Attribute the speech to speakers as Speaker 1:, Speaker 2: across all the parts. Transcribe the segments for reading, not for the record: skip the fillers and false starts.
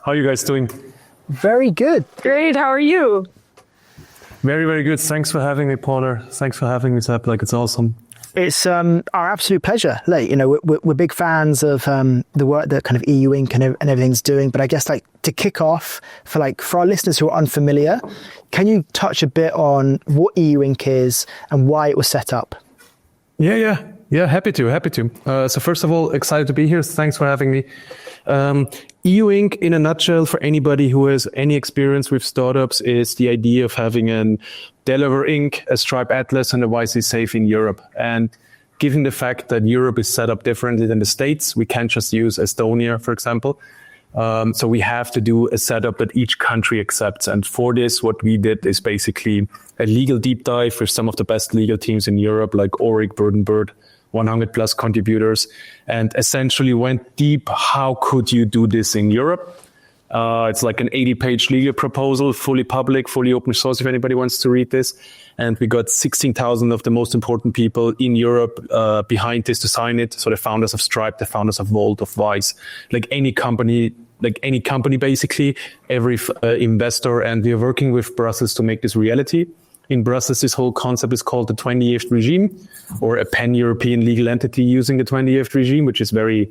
Speaker 1: How are you guys doing?
Speaker 2: Very good.
Speaker 3: Great. How are you?
Speaker 1: Very, very good. Thanks for having me, Paula. Thanks for having this up. It's awesome.
Speaker 2: It's our absolute pleasure. We're big fans of the work that kind of EU Inc. and everything's doing. But I guess to kick off for our listeners who are unfamiliar, can you touch a bit on what EU Inc. is and why it was set up?
Speaker 1: Yeah. Happy to. So first of all, excited to be here. Thanks for having me. EU Inc. in a nutshell, for anybody who has any experience with startups, is the idea of having a Delaware Inc., a Stripe Atlas, and a YC Safe in Europe. And given the fact that Europe is set up differently than the States, we can't just use Estonia, for example. So we have to do a setup that each country accepts. And for this, what we did is basically a legal deep dive with some of the best legal teams in Europe, like Auric, Bird & Bird, 100 plus contributors, and essentially went deep. How could you do this in Europe? It's like an 80-page legal proposal, fully public, fully open source if anybody wants to read this. And we got 16,000 of the most important people in Europe behind this to sign it. So the founders of Stripe, the founders of Volt, of Wise, like any company basically, every investor. And we are working with Brussels to make this reality. In Brussels, this whole concept is called the 20th regime, or a pan-European legal entity using the 20th regime, which is very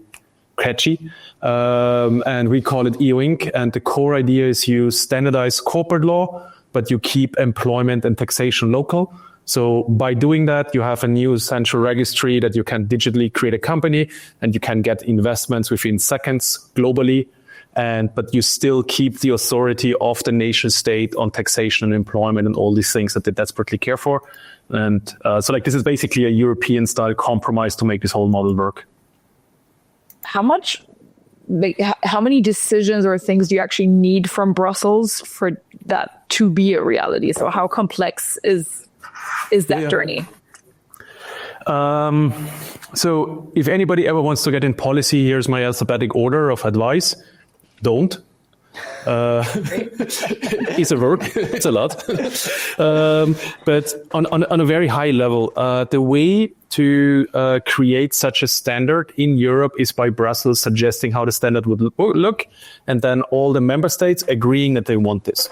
Speaker 1: catchy. And we call it EU Inc. And the core idea is you standardize corporate law, but you keep employment and taxation local. So by doing that, you have a new central registry that you can digitally create a company, and you can get investments within seconds globally. But you still keep the authority of the nation state on taxation and employment and all these things that they desperately care for. And so this is basically a European style compromise to make this whole model work.
Speaker 3: How many decisions or things do you actually need from Brussels for that to be a reality? So how complex is that journey?
Speaker 1: So if anybody ever wants to get in policy, here's my alphabetic order of advice. Don't. It's a work. It's a lot. But on a very high level, the way to create such a standard in Europe is by Brussels suggesting how the standard would look, and then all the member states agreeing that they want this.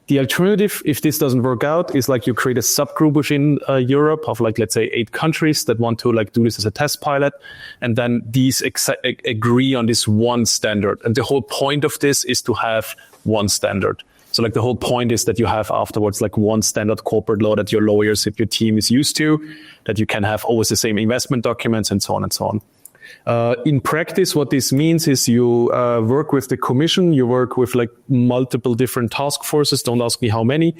Speaker 1: The alternative, if this doesn't work out, is you create a subgroup within Europe of let's say 8 countries that want to do this as a test pilot. And then these agree on this one standard. And the whole point of this is to have one standard. So the whole point is that you have afterwards one standard corporate law that your lawyers, if your team is used to, that you can have always the same investment documents and so on and so on. In practice, what this means is you work with the Commission, you work with multiple different task forces, don't ask me how many.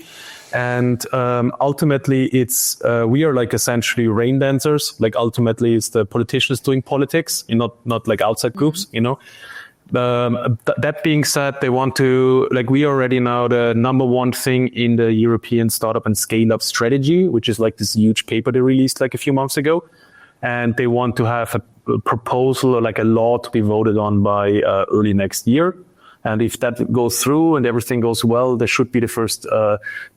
Speaker 1: And ultimately, it's we are essentially rain dancers. Ultimately, it's the politicians doing politics, not outside groups, That being said, they want to, we are already now the number one thing in the European startup and scale-up strategy, which is this huge paper they released a few months ago. And they want to have a proposal or a law to be voted on by early next year. And if that goes through and everything goes well, there should be the first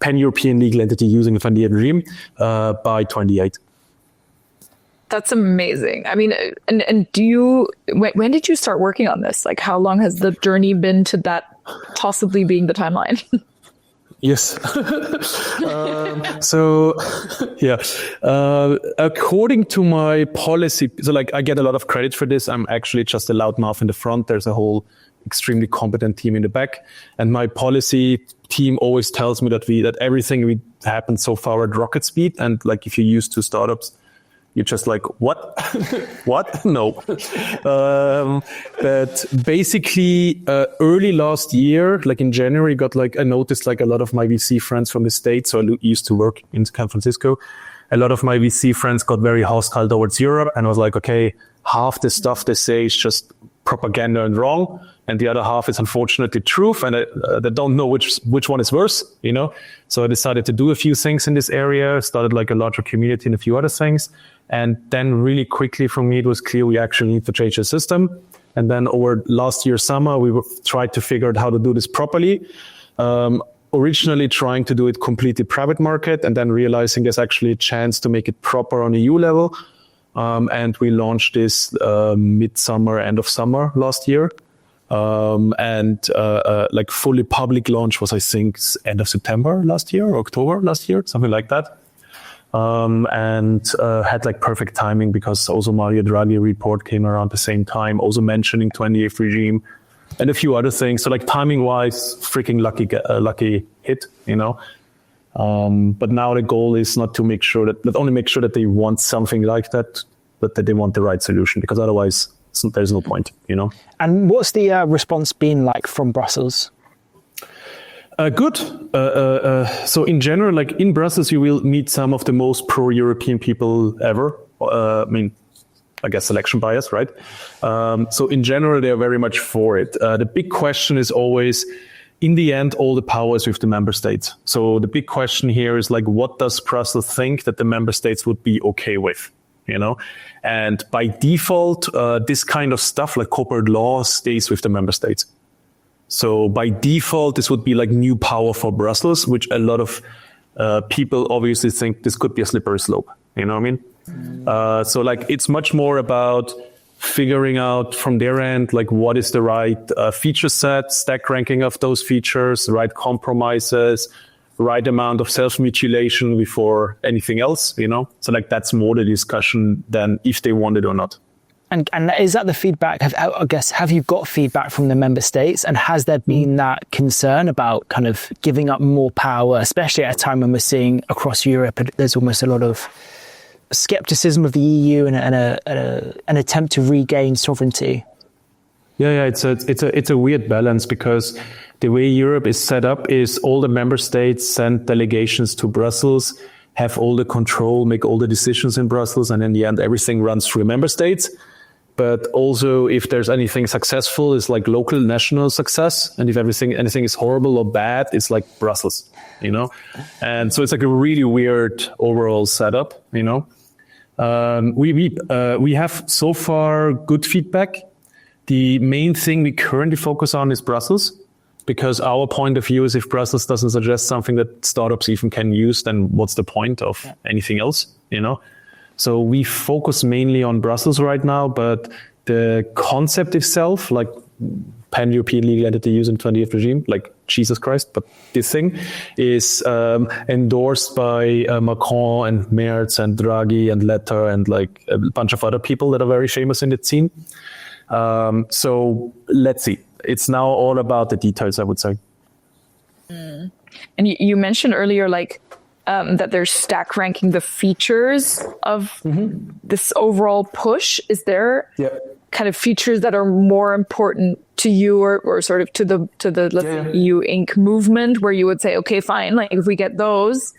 Speaker 1: pan-European legal entity using the 20th regime by 28.
Speaker 3: That's amazing. I mean, and when did you start working on this? How long has the journey been to that possibly being the timeline?
Speaker 1: Yes. According to my policy, so I get a lot of credit for this. I'm actually just a loud mouth in the front. There's a whole extremely competent team in the back. And my policy team always tells me that everything we happened so far at rocket speed. And if you use 2 startups, you're just what? What? No. But basically, early last year, in January, I noticed a lot of my VC friends from the States. So I used to work in San Francisco. A lot of my VC friends got very hostile towards Europe, and I was okay, half the stuff they say is just propaganda and wrong, and the other half is unfortunately truth, and they don't know which one is worse, So I decided to do a few things in this area, started a larger community and a few other things. And then really quickly for me, it was clear we actually need to change the system. And then over last year summer, we tried to figure out how to do this properly. Originally trying to do it completely private market, and then realizing there's actually a chance to make it proper on EU level. And we launched this midsummer, end of summer last year. Like fully public launch was, I think, end of September last year, or October last year, something like that. Had like perfect timing because also Mario Draghi report came around the same time, also mentioning 28th regime and a few other things. So like timing wise, freaking lucky hit, you know. But now the goal is not only make sure that they want something like that, but that they want the right solution, because otherwise there's no point, you know.
Speaker 2: And what's the response been like from Brussels?
Speaker 1: Good. So in general, like in Brussels, you will meet some of the most pro-European people ever. I guess selection bias, right? So in general, they are very much for it. The big question is always, in the end, all the power is with the member states. So the big question here is like, what does Brussels think that the member states would be okay with? You know, and by default, this kind of stuff like corporate law stays with the member states. So by default, this would be like new power for Brussels, which a lot of people obviously think this could be a slippery slope. You know what I mean? So like it's much more about figuring out from their end, like what is the right feature set, stack ranking of those features, right compromises, right amount of self-mutilation before anything else, you know? So like that's more the discussion than if they want it or not.
Speaker 2: And is that the feedback? Have you got feedback from the member states? And has there been that concern about kind of giving up more power, especially at a time when we're seeing across Europe, there's almost a lot of skepticism of the EU and an attempt to regain sovereignty?
Speaker 1: Yeah, it's a weird balance, because the way Europe is set up is all the member states send delegations to Brussels, have all the control, make all the decisions in Brussels, and in the end, everything runs through member states. But also, if there's anything successful, it's like local, national success. And if anything is horrible or bad, it's like Brussels, you know? And so it's like a really weird overall setup, you know? We have so far good feedback. The main thing we currently focus on is Brussels, because our point of view is if Brussels doesn't suggest something that startups even can use, then what's the point of anything else, you know? So we focus mainly on Brussels right now, but the concept itself, like pan-European legal entity using 28th regime, like Jesus Christ, but this thing is endorsed by Macron and Merz and Draghi and Letta and like a bunch of other people that are very famous in the scene. So let's see. It's now all about the details, I would say.
Speaker 3: And you mentioned earlier, like, that they're stack ranking the features of this overall push. Is there kind of features that are more important to you or sort of to the let's say EU Inc. movement, where you would say, okay, fine, like if we get those,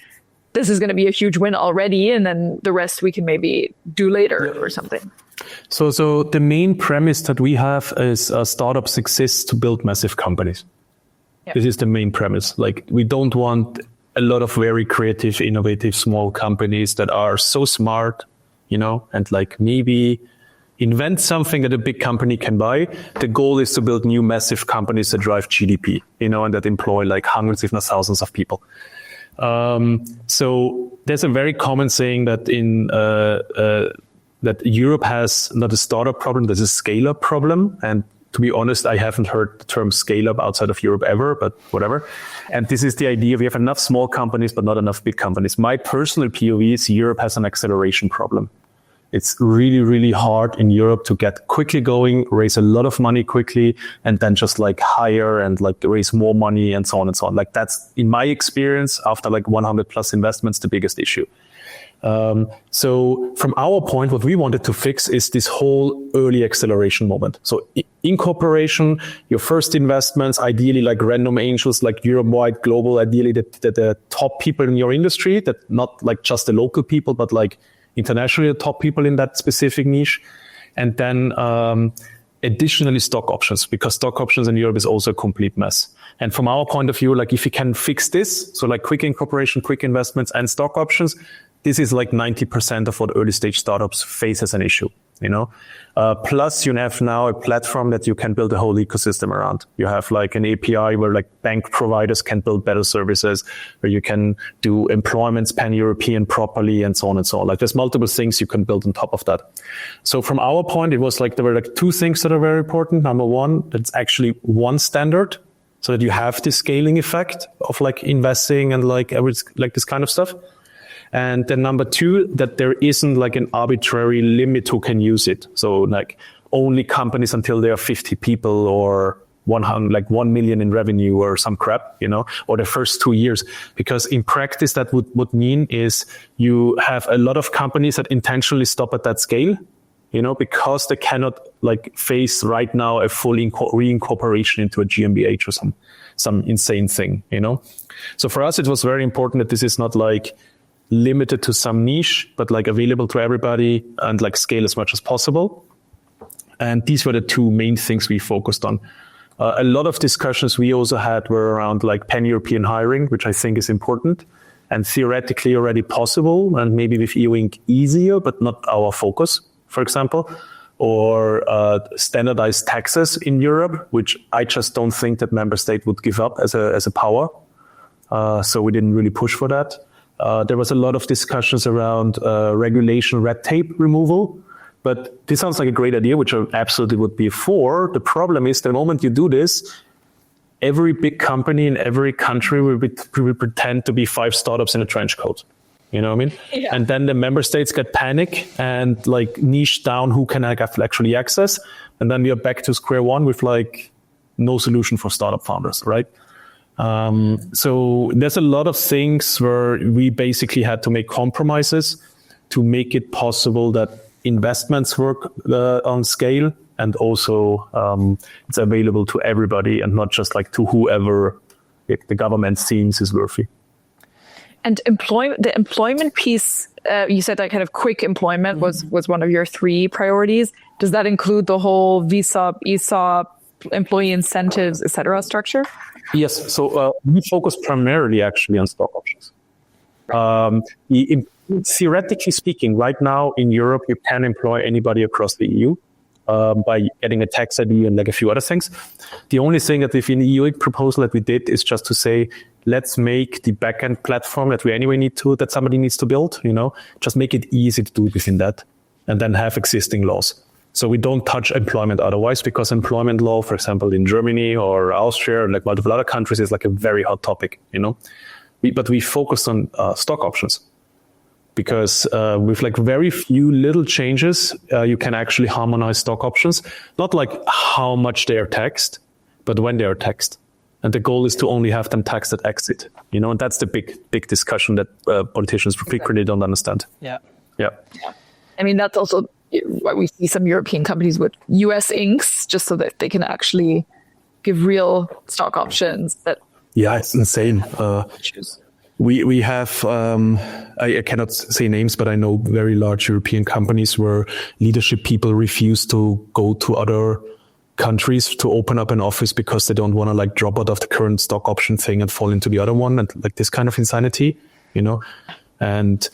Speaker 3: this is going to be a huge win already, and then the rest we can maybe do later or something?
Speaker 1: So the main premise that we have is startups exist to build massive companies. This is the main premise. Like, we don't want a lot of very creative, innovative, small companies that are so smart, you know, and like maybe invent something that a big company can buy. The goal is to build new massive companies that drive GDP, you know, and that employ like hundreds, if not thousands of people. So there's a very common saying that that Europe has not a startup problem, there's a scale-up problem. And to be honest, I haven't heard the term scale-up outside of Europe ever, but whatever. And this is the idea. We have enough small companies, but not enough big companies. My personal POV is Europe has an acceleration problem. It's really, really hard in Europe to get quickly going, raise a lot of money quickly, and then just like hire and like raise more money and so on and so on. Like that's, in my experience, after like 100 plus investments, the biggest issue. So from our point, what we wanted to fix is this whole early acceleration moment. So incorporation, your first investments, ideally like random angels, like Europe-wide, global, ideally the top people in your industry, that not like just the local people, but like internationally the top people in that specific niche. And then additionally stock options, because stock options in Europe is also a complete mess. And from our point of view, like if you can fix this, so like quick incorporation, quick investments and stock options, this is like 90% of what early stage startups face as an issue. Plus you have now a platform that you can build a whole ecosystem around. You have like an API where like bank providers can build better services, where you can do employments pan-European properly and so on and so on. Like there's multiple things you can build on top of that. So from our point, it was like, there were like two things that are very important. Number one, it's actually one standard, so that you have this scaling effect of like investing and like this kind of stuff. And then number two, that there isn't like an arbitrary limit who can use it. So like only companies until they are 50 people or 1 million in revenue or some crap, or the first 2 years. Because in practice, that would mean is you have a lot of companies that intentionally stop at that scale, because they cannot like face right now a full reincorporation into a GmbH or some insane thing, So for us, it was very important that this is not like limited to some niche, but like available to everybody and like scale as much as possible. And these were the two main things we focused on. A lot of discussions we also had were around like pan-European hiring, which I think is important and theoretically already possible, and maybe with EUInc easier, but not our focus, for example, or standardized taxes in Europe, which I just don't think that member state would give up as a power. So we didn't really push for that. There was a lot of discussions around regulation, red tape removal, but this sounds like a great idea, which I absolutely would be for. The problem is the moment you do this, every big company in every country will pretend to be 5 startups in a trench coat. You know what I mean? Yeah. And then the member states get panic and like niche down who can actually access. And then we are back to square one with like no solution for startup founders, right? So there's a lot of things where we basically had to make compromises to make it possible that investments work on scale, and also it's available to everybody and not just like to whoever the government seems is worthy.
Speaker 3: And the employment piece, you said that kind of quick employment was one of your 3 priorities. Does that include the whole VSOP, ESOP, employee incentives, etc. structure?
Speaker 1: Yes. So we focus primarily actually on stock options. Theoretically speaking, right now in Europe, you can employ anybody across the EU by getting a tax ID and like a few other things. The only thing that within the EU proposal that we did is just to say, let's make the backend platform that we anyway that somebody needs to build, just make it easy to do within that, and then have existing laws. So we don't touch employment otherwise, because employment law, for example, in Germany or Austria, or like multiple other countries, is like a very hot topic, But we focused on stock options, because with like very few little changes, you can actually harmonize stock options. Not like how much they are taxed, but when they are taxed. And the goal is to only have them taxed at exit, and that's the big discussion that politicians frequently don't understand.
Speaker 2: Yeah.
Speaker 3: I mean, that's also why we see some European companies with US inks, just so that they can actually give real stock options.
Speaker 1: It's insane. We have, I cannot say names, but I know very large European companies where leadership people refuse to go to other countries to open up an office because they don't want to like drop out of the current stock option thing and fall into the other one, and like this kind of insanity, and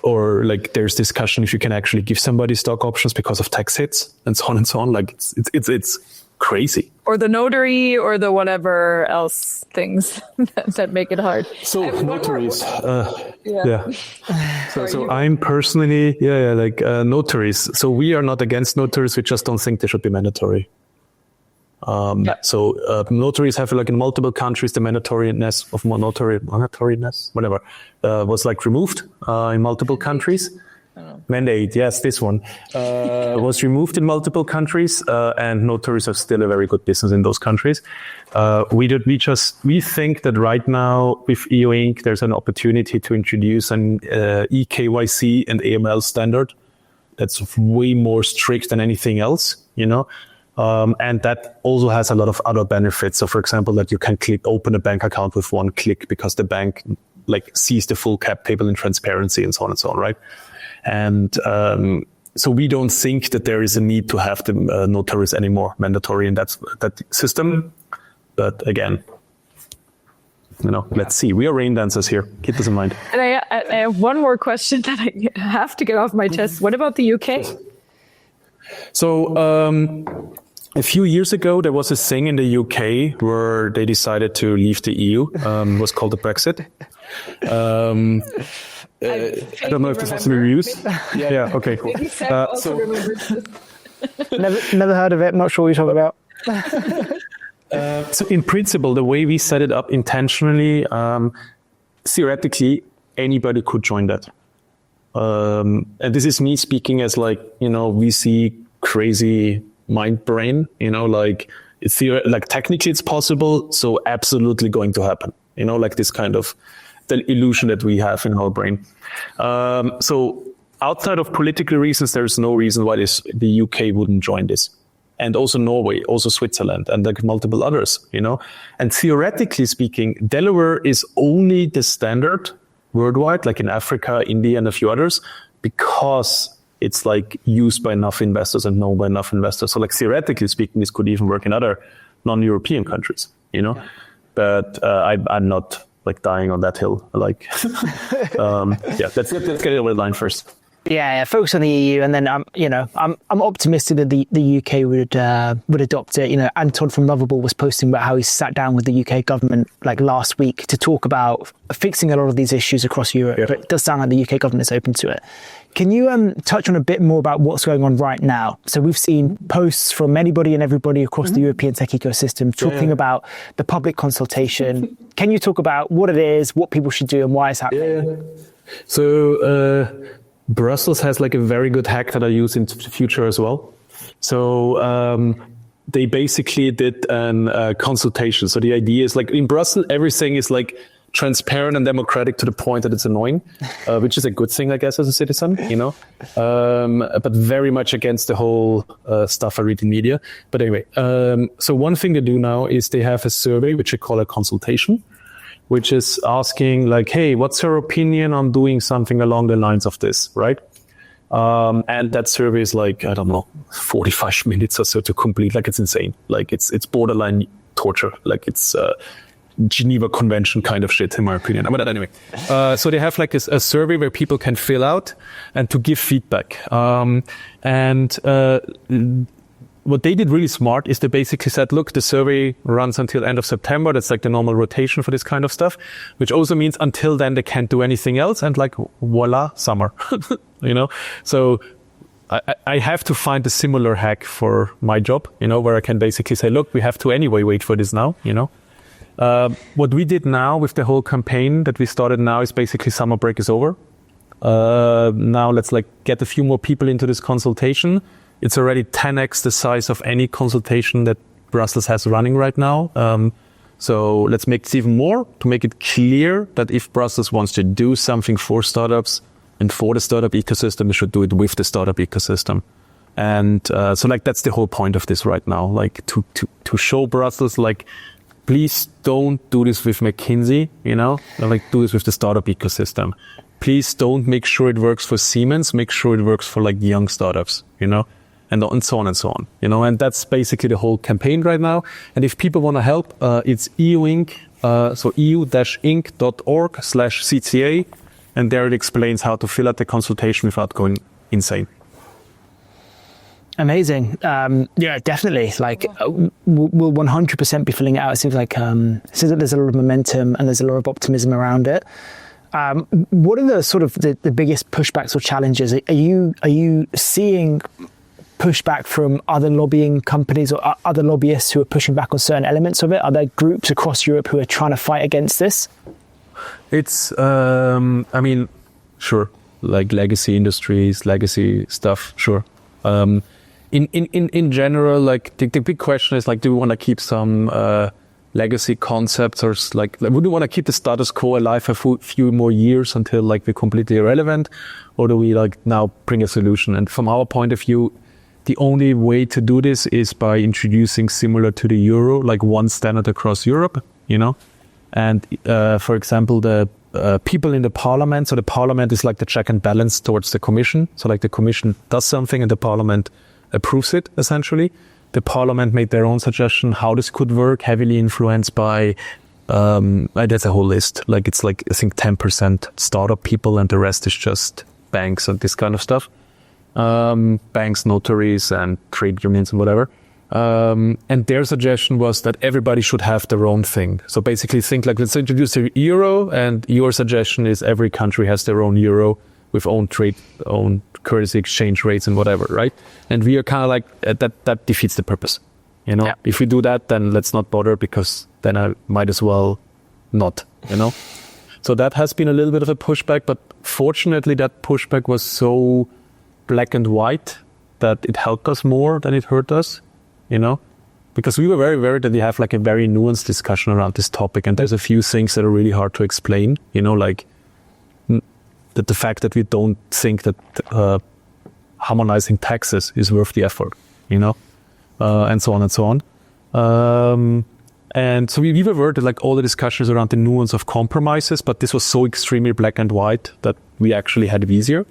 Speaker 1: or like there's discussion if you can actually give somebody stock options because of tax hits and so on and so on. Like it's crazy.
Speaker 3: Or the notary or the whatever else things that make it hard.
Speaker 1: So notaries. So I'm personally, notaries. So we are not against notaries. We just don't think they should be mandatory. So notaries have like in multiple countries, the mandatoriness of was like removed in multiple countries. Mandate, yes, this one was removed in multiple countries, and notaries are still a very good business in those countries. We think that right now with EUInc, there's an opportunity to introduce an eKYC and AML standard that's way more strict than anything else, and that also has a lot of other benefits. So, for example, that you can open a bank account with one click because the bank like sees the full cap table in transparency and so on and so on, right? And so we don't think that there is a need to have the notaries anymore mandatory in that system. But again, let's see. We are rain dancers here. Keep this in mind.
Speaker 3: And I have one more question that I have to get off my chest. What about the UK?
Speaker 1: So a few years ago, there was a thing in the UK where they decided to leave the EU. It was called the Brexit. I don't know if this has to be used. Yeah. Okay, cool.
Speaker 2: Never heard of it. Not sure what you're talking about.
Speaker 1: So in principle, the way we set it up intentionally, theoretically, anybody could join that. And this is me speaking as like, VC crazy mind brain, like technically it's possible. So absolutely going to happen, like this kind of the illusion that we have in our brain. So outside of political reasons, there's no reason why the UK wouldn't join this. And also Norway, also Switzerland, and like multiple others, And theoretically speaking, Delaware is only the standard worldwide, like in Africa, India, and a few others, because it's like used by enough investors and known by enough investors. So like theoretically speaking, this could even work in other non-European countries, Yeah. But I'm not like dying on that hill. Like, let's get it over the line first.
Speaker 2: Yeah, focus on the EU, and then I'm optimistic that the UK would adopt it. Anton from Lovable was posting about how he sat down with the UK government like last week to talk about fixing a lot of these issues across Europe. Yeah. But it does sound like the UK government is open to it. Can you touch on a bit more about what's going on right now? So we've seen posts from anybody and everybody across the European tech ecosystem talking about the public consultation. Can you talk about what it is, what people should do, and why it's happening?
Speaker 1: Yeah. So Brussels has like a very good hack that I use in the future as well. So they basically did a consultation. So the idea is like in Brussels, everything is like transparent and democratic to the point that it's annoying, which is a good thing, I guess, as a citizen, but very much against the whole stuff I read in media. But anyway, so one thing they do now is they have a survey, which they call a consultation, which is asking like, hey, what's your opinion on doing something along the lines of this, right? And that survey is like, I don't know, 45 minutes or so to complete. Like, it's insane. Like, it's borderline torture. Like, it's Geneva Convention kind of shit, in my opinion. But anyway, so they have like a survey where people can fill out and to give feedback. What they did really smart is they basically said, look, the survey runs until end of September. That's like the normal rotation for this kind of stuff, which also means until then they can't do anything else. And like, voila, summer, So I have to find a similar hack for my job, where I can basically say, look, we have to anyway wait for this now, What we did now with the whole campaign that we started now is basically summer break is over. Now let's like get a few more people into this consultation. It's already 10x the size of any consultation that Brussels has running right now. So let's make it even more to make it clear that if Brussels wants to do something for startups and for the startup ecosystem, they should do it with the startup ecosystem. And so like that's the whole point of this right now, like to show Brussels like, please don't do this with McKinsey, like do this with the startup ecosystem. Please don't make sure it works for Siemens, make sure it works for like young startups, and so on and so on, and that's basically the whole campaign right now. And if people want to help, it's EU Inc., so eu-inc.org/CTA, and there it explains how to fill out the consultation without going insane.
Speaker 2: Amazing. Yeah, definitely. Like, we'll 100% be filling it out. It seems like there's a lot of momentum and there's a lot of optimism around it. What are the sort of the biggest pushbacks or challenges? Are you seeing pushback from other lobbying companies or other lobbyists who are pushing back on certain elements of it? Are there groups across Europe who are trying to fight against this?
Speaker 1: It's, sure, like legacy industries, legacy stuff, sure. In general, like the big question is like, do we want to keep some legacy concepts, or like would we want to keep the status quo alive a few more years until like we're completely irrelevant, or do we like now bring a solution? And from our point of view, the only way to do this is by introducing, similar to the euro, like one standard across Europe, And for example, the people in the parliament, so the parliament is like the check and balance towards the commission. So like the commission does something and the parliament approves it, essentially. The parliament made their own suggestion how this could work, heavily influenced by, there's a whole list. Like it's like, I think 10% startup people and the rest is just banks and this kind of stuff. banks, notaries, and trade unions and whatever. And their suggestion was that everybody should have their own thing. So basically think like, let's introduce a euro, and your suggestion is every country has their own euro with own trade, own currency exchange rates and whatever, right? And we are kind of like, that defeats the purpose. You know, if we do that, then let's not bother, because then I might as well not, you know? So that has been a little bit of a pushback, but fortunately that pushback was so black and white that it helped us more than it hurt us, you know? Because we were very worried that we have like a very nuanced discussion around this topic, and there's a few things that are really hard to explain, you know, like that the fact that we don't think that harmonizing taxes is worth the effort, you know? And so on and so on. And so we were worried that like all the discussions around the nuance of compromises, but this was so extremely black and white that we actually had it easier.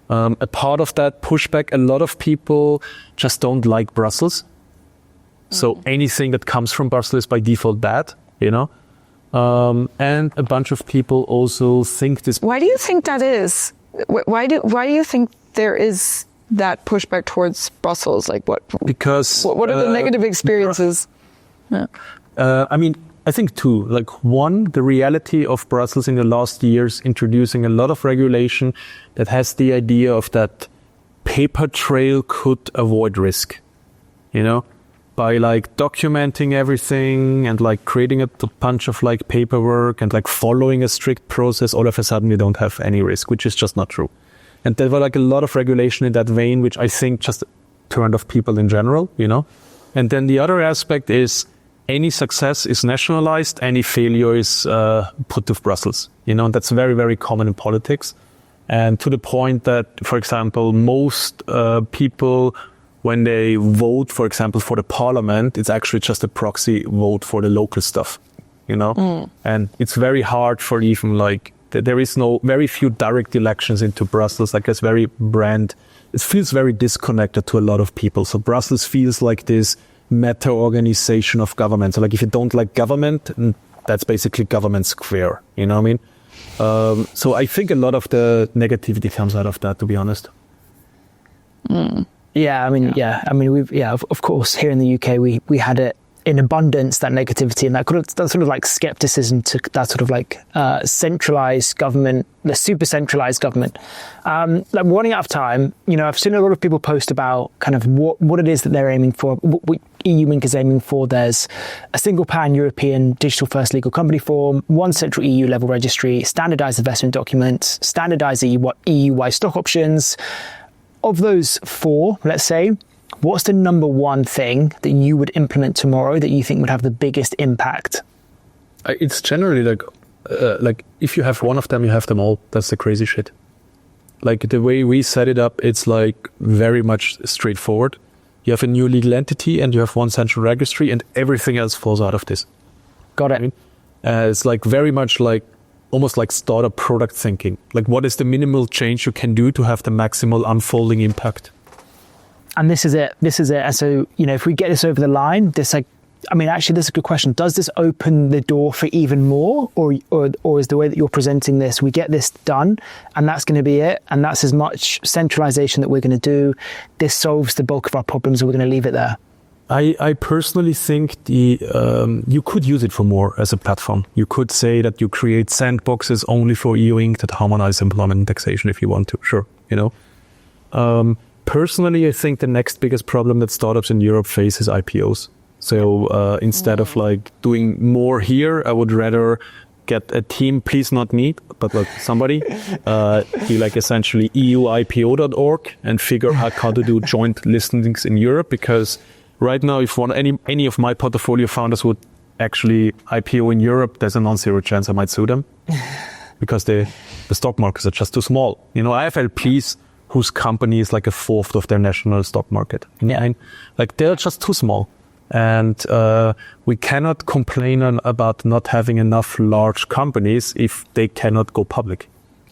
Speaker 1: A part of that pushback, a lot of people just don't like Brussels. So anything that comes from Brussels is by default bad, you know? And a bunch of people also think this.
Speaker 3: Why do you think that is? Why do you think there is that pushback towards Brussels? Like what?
Speaker 1: Because
Speaker 3: what are the negative experiences?
Speaker 1: I mean, I think two. Like one, the reality of Brussels in the last years introducing a lot of regulation that has the idea of that paper trail could avoid risk, you know, by like documenting everything and like creating a bunch of like paperwork and like following a strict process. All of a sudden we don't have any risk, which is just not true. And there were like a lot of regulation in that vein, which I think just turned off people in general, you know. And then the other aspect is any success is nationalized, any failure is put to Brussels, you know. And that's very, very common in politics. And to the point that, for example, most people, when they vote, for example, for the parliament, it's actually just a proxy vote for the local stuff, you know. And it's very hard for even like, there is very few direct elections into Brussels. Like it's it feels very disconnected to a lot of people. So Brussels feels like this meta organization of government. So like if you don't like government, that's basically government square, you know what I mean? So I think a lot of the negativity comes out of that, to be honest.
Speaker 2: Yeah, I mean, of course, here in the UK, we had it in abundance, that negativity, and that sort of like skepticism to that sort of like centralized government, the super centralized government. Like running out of time, you know, I've seen a lot of people post about kind of what it is that they're aiming for, what EU Inc. is aiming for. There's a single pan-European digital first legal company form, one central EU level registry, standardized investment documents, standardized EU-wide stock options. Of those four, let's say, what's the number one thing that you would implement tomorrow that you think would have the biggest impact?
Speaker 1: It's generally like if you have one of them, you have them all. That's the crazy shit. Like the way we set it up, it's like very much straightforward. You have a new legal entity and you have one central registry, and everything else falls out of this.
Speaker 2: Got it.
Speaker 1: I mean, it's like very much like almost like startup product thinking. Like what is the minimal change you can do to have the maximal unfolding impact?
Speaker 2: And this is it. And so, you know, if we get this over the line, actually, this is a good question. Does this open the door for even more? Or is the way that you're presenting this, we get this done and that's going to be it? And that's as much centralization that we're going to do. This solves the bulk of our problems, and we're going to leave it there.
Speaker 1: I personally think you could use it for more as a platform. You could say that you create sandboxes only for EU Inc. that harmonize employment and taxation if you want to. Sure, you know. Personally, I think the next biggest problem that startups in Europe face is IPOs. So instead of like doing more here, I would rather get a team, please not me, but like somebody, do like essentially EUIPO.org and figure out how to do joint listings in Europe. Because right now, if any of my portfolio founders would actually IPO in Europe, there's a non-zero chance I might sue them because the stock markets are just too small. You know, I have LPs whose company is like a fourth of their national stock market.
Speaker 2: Yeah.
Speaker 1: Like they're just too small. And we cannot complain about not having enough large companies if they cannot go public.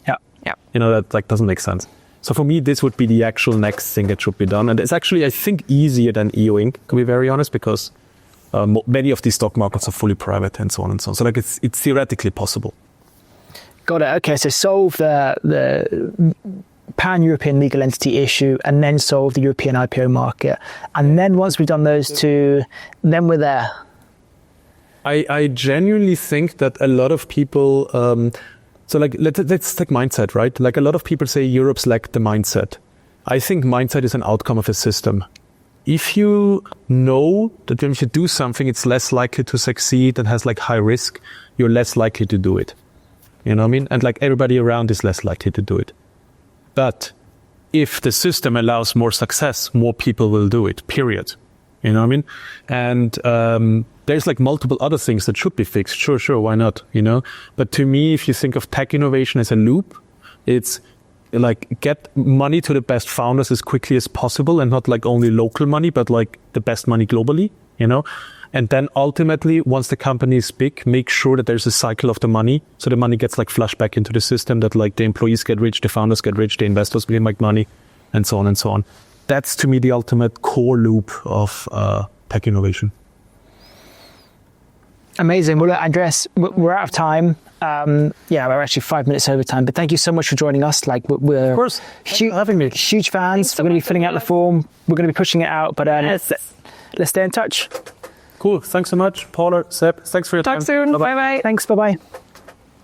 Speaker 2: Yeah.
Speaker 1: You know, that like doesn't make sense. So for me, this would be the actual next thing that should be done. And it's actually, I think, easier than EU Inc., to be very honest, because many of these stock markets are fully private and so on and so on. So like it's theoretically possible.
Speaker 2: Got it. Okay, so solve the pan-European legal entity issue, and then solve the European IPO market. And then once we've done those two, then we're there.
Speaker 1: I genuinely think that a lot of people, so like let's take mindset, right? Like a lot of people say Europe's lacked the mindset. I think mindset is an outcome of a system. If you know that when you do something, it's less likely to succeed and has like high risk, you're less likely to do it. You know what I mean? And like everybody around is less likely to do it. But if the system allows more success, more people will do it, period. You know what I mean? And there's like multiple other things that should be fixed. Sure, why not? You know? But to me, if you think of tech innovation as a loop, it's like get money to the best founders as quickly as possible, and not like only local money, but like the best money globally, you know? And then ultimately, once the company is big, make sure that there's a cycle of the money. So the money gets like flushed back into the system, that like the employees get rich, the founders get rich, the investors will make money, and so on and so on. That's to me the ultimate core loop of tech innovation.
Speaker 2: Amazing. Well, look, Andreas, we're out of time. We're actually 5 minutes over time, but thank you so much for joining us. Like we're
Speaker 1: of course, having me.
Speaker 2: Huge fans. We're going to be filling out the form. We're going to be pushing it out, but let's stay in touch.
Speaker 1: Cool. Thanks so much, Paula, Seb. Thanks for your time.
Speaker 3: Talk soon. Bye-bye.
Speaker 2: Thanks. Bye-bye.